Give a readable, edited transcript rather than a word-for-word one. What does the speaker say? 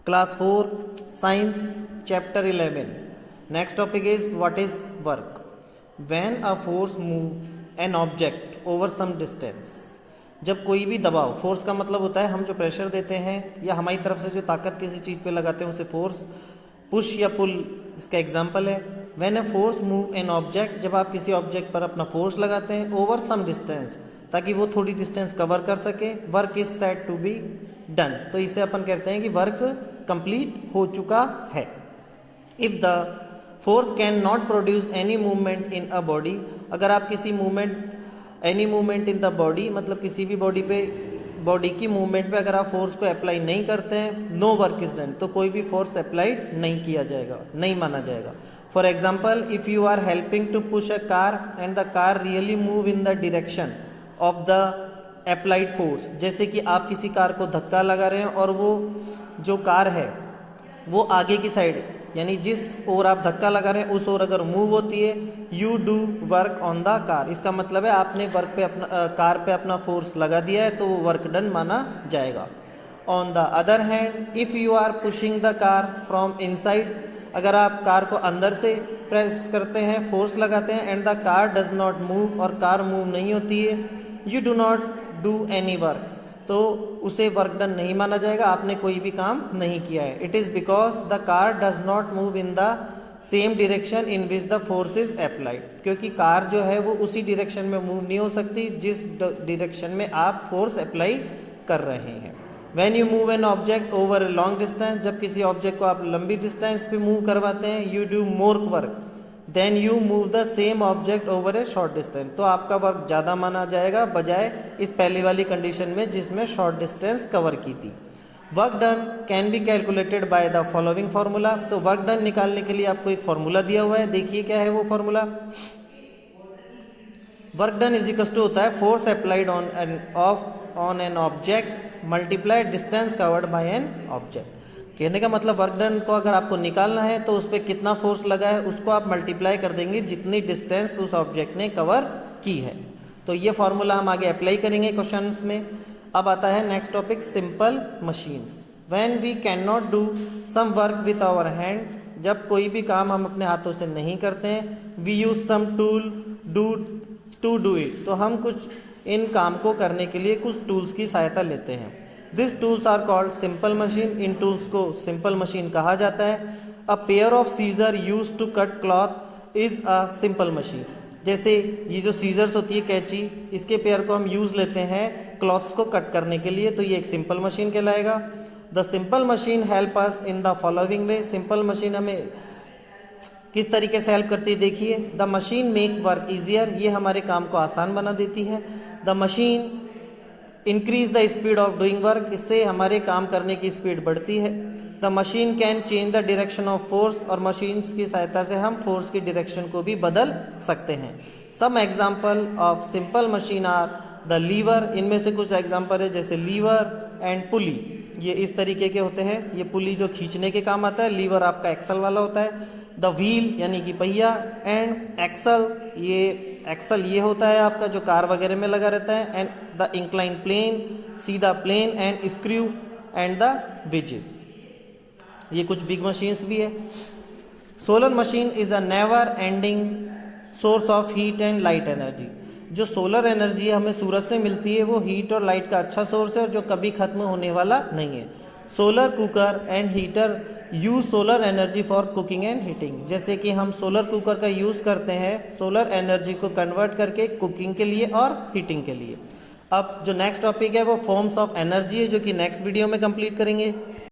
Class 4 Science Chapter 11. Next topic is what is work. When a force move an object over some distance. जब कोई भी दबाव, force का मतलब होता है हम जो प्रेशर देते हैं या हमारी तरफ से जो ताकत किसी चीज़ पे लगाते हैं उसे फोर्स, पुश या पुल इसका एग्जाम्पल है. When a force move an object, जब आप किसी ऑब्जेक्ट पर अपना फोर्स लगाते हैं ओवर सम डिस्टेंस, ताकि वो थोड़ी डिस्टेंस कवर कर सके, work is said to be done. तो इसे अपन कहते हैं कि वर्क कंप्लीट हो चुका है. If the force can not produce any movement in a body, अगर आप किसी movement, any movement in the body मतलब किसी भी बॉडी की मूवमेंट पे अगर आप फोर्स को अप्लाई नहीं करते हैं, नो वर्क इज डन, तो कोई भी फोर्स अप्लाइड नहीं किया जाएगा, नहीं माना जाएगा. For example, if you are helping to push a car and the car really move in the direction of the applied force, जैसे कि आप किसी कार को धक्का लगा रहे हैं और वो जो कार है वो आगे की साइड, यानी जिस ओर आप धक्का लगा रहे हैं उस ओर अगर मूव होती है, you do work on the car. इसका मतलब है आपने वर्क पे अपना कार पे अपना फोर्स लगा दिया है तो वो वर्क डन माना जाएगा. On the other hand, if you are pushing the car from inside, अगर आप कार को अंदर से प्रेस करते हैं, फोर्स लगाते हैं, and the car does not move, और कार मूव नहीं होती है, you do not do any work, तो उसे वर्क डन नहीं माना जाएगा, आपने कोई भी काम नहीं किया है. It is because the car does not move in the same direction in which the force is applied, क्योंकि कार जो है वो उसी डायरेक्शन में मूव नहीं हो सकती जिस डायरेक्शन में आप फोर्स अप्लाई कर रहे हैं. When you move an object over a long distance, जब किसी ऑब्जेक्ट को आप लंबी डिस्टेंस पे मूव करवाते हैं, you do more work then you move the same object over a short distance, तो आपका वर्क ज़्यादा माना जाएगा बजाय इस पहली वाली कंडीशन में जिसमें शॉर्ट डिस्टेंस कवर की थी. Work done can be calculated by the following formula, तो वर्क डन निकालने के लिए आपको एक फार्मूला दिया हुआ है, देखिए क्या है वो फार्मूला. Work done is equal to होता है force applied on an object multiply distance covered by an object. कहने का मतलब वर्क डन को अगर आपको निकालना है तो उस पर कितना फोर्स लगा है उसको आप मल्टीप्लाई कर देंगे जितनी डिस्टेंस उस ऑब्जेक्ट ने कवर की है. तो ये फार्मूला हम आगे अप्लाई करेंगे क्वेश्चंस में. अब आता है next topic, simple machines. When we can not do some work with our hand, जब कोई भी काम हम अपने हाथों से नहीं करते हैं, we use some tool to do it, तो हम कुछ इन काम को करने के लिए कुछ टूल्स की सहायता लेते हैं. This tools are called simple machine, इन टूल्स को सिंपल मशीन कहा जाता है. A pair of scissor use to cut cloth is a simple machine, जैसे ये जो सीजर्स होती है कैंची, इसके पेयर को हम यूज लेते हैं क्लॉथ्स को कट करने के लिए, तो ये एक सिंपल मशीन कहलाएगा. The simple machine help us in the following way, simple machine हमें किस तरीके से हेल्प करती है देखिए. The machine make work easier, ये हमारे काम को आसान बना देती है. The machine increase the speed of doing work, इससे हमारे काम करने की स्पीड बढ़ती है. The machine can change the direction of force, और मशीन्स की सहायता से हम फोर्स की डायरेक्शन को भी बदल सकते हैं. Some example of simple machine are the lever, इनमें से कुछ एग्जाम्पल है जैसे लीवर एंड पुली, ये इस तरीके के होते हैं. ये पुली जो खींचने के काम आता है, लीवर आपका एक्सल वाला होता है. द व्हील यानी कि पहिया, एंड एक्सल, ये होता है आपका जो कार वगैरह में लगा रहता है. एंड द इंक्लाइन प्लेन, सीधा plane, and screw and the wedges, ये कुछ बिग मशीन्स भी है. Solar machine is a never ending source of heat and light energy, जो सोलर एनर्जी हमें सूरज से मिलती है वो हीट और लाइट का अच्छा सोर्स है और जो कभी खत्म होने वाला नहीं है. Solar cooker and heater use solar energy for cooking and heating, जैसे कि हम सोलर कुकर का यूज़ करते हैं सोलर एनर्जी को कन्वर्ट करके कुकिंग के लिए और हीटिंग के लिए. अब जो नेक्स्ट टॉपिक है वो फॉर्म्स ऑफ एनर्जी है, जो कि नेक्स्ट वीडियो में कंप्लीट करेंगे.